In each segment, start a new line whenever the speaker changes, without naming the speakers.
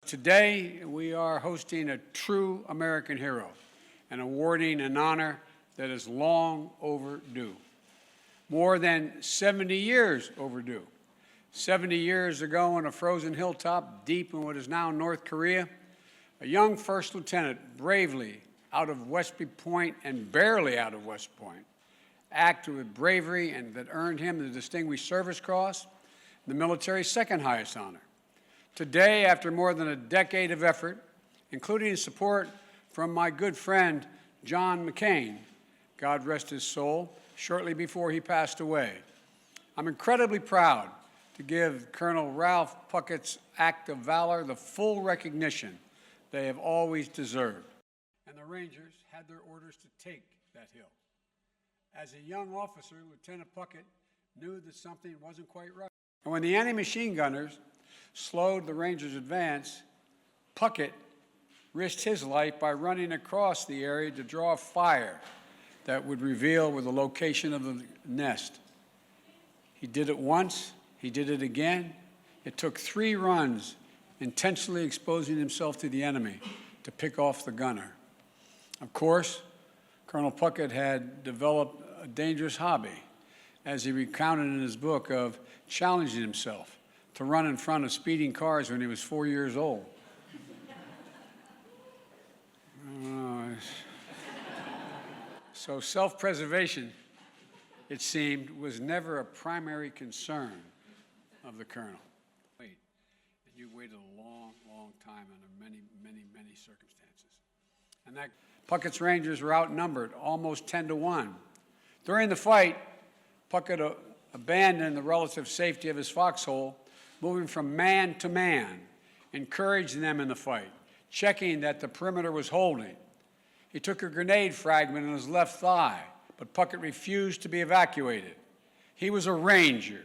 Today, we are hosting a true American hero and awarding an honor that is long overdue. More than 70 years overdue. 70 years ago on a frozen hilltop deep in what is now North Korea, a young first lieutenant bravely out of Westby Point and barely out of West Point acted with bravery and that earned him the Distinguished Service Cross, the military's second highest honor. Today, after more than a decade of effort, including support from my good friend John McCain, God rest his soul, shortly before he passed away, I'm incredibly proud to give Colonel Ralph Puckett's act of valor the full recognition they have always deserved. And the Rangers had their orders to take that hill. As a young officer, Lieutenant Puckett knew that something wasn't quite right. And when the enemy machine gunners slowed the Rangers' advance, Puckett risked his life by running across the area to draw a fire that would reveal where the location of the nest. He did it once, he did it again. It took 3 runs, intentionally exposing himself to the enemy to pick off the gunner. Of course, Colonel Puckett had developed a dangerous hobby, as he recounted in his book, of challenging himself to run in front of speeding cars when he was 4 years old. So self-preservation, it seemed, was never a primary concern of the colonel. And you waited a long, long time under many, many, many circumstances. And that Puckett's Rangers were outnumbered, almost 10-1. During the fight, Puckett abandoned the relative safety of his foxhole, moving from man to man, encouraging them in the fight, checking that the perimeter was holding. He took a grenade fragment in his left thigh, but Puckett refused to be evacuated. He was a Ranger.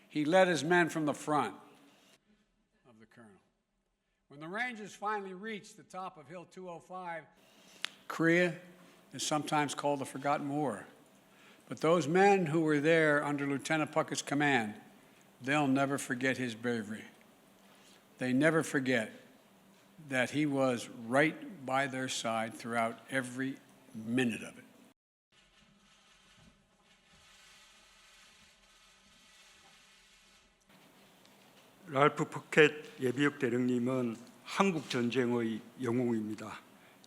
He led his men from the front of the colonel. When the Rangers finally reached the top of Hill 205, Korea is sometimes called the Forgotten War. But those men who were there under Lieutenant Puckett's command, they'll never forget his bravery. They never forget that he was right by their side throughout every minute of it.
랄프 푸켓 예비역 대령님은 한국 전쟁의 영웅입니다.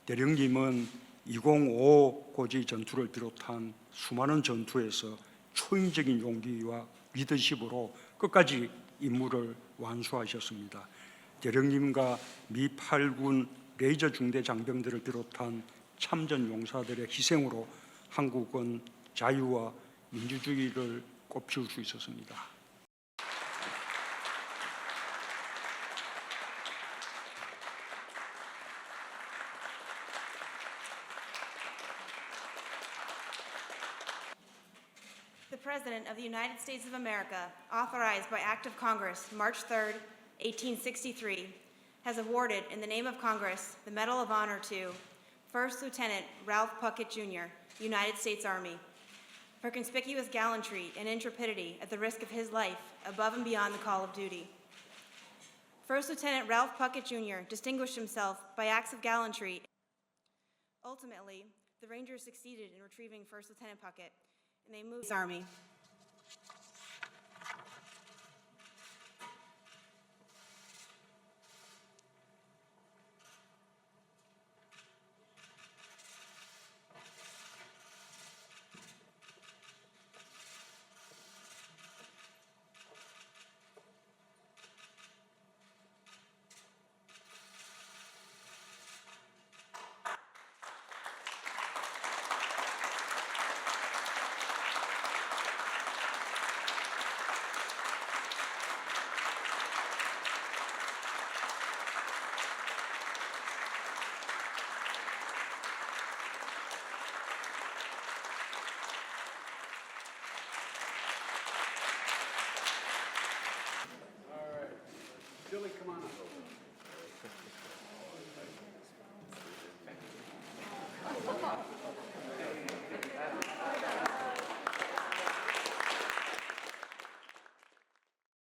대령님은 205 고지 전투를 비롯한 수많은 전투에서 초인적인 용기와 리더십으로 끝까지 임무를 완수하셨습니다. 대령님과 미 8군 레이저 중대 장병들을 비롯한 참전 용사들의 희생으로 한국은 자유와 민주주의를 꽃피울 수 있었습니다.
The President of the United States of America, authorized by Act of Congress, March 3, 1863, has awarded, in the name of Congress, the Medal of Honor to First Lieutenant Ralph Puckett Jr., United States Army, for conspicuous gallantry and intrepidity at the risk of his life above and beyond the call of duty. First Lieutenant Ralph Puckett Jr. distinguished himself by acts of gallantry. Ultimately, the Rangers succeeded in retrieving First Lieutenant Puckett, and they moved the Army.
Billy, come on up.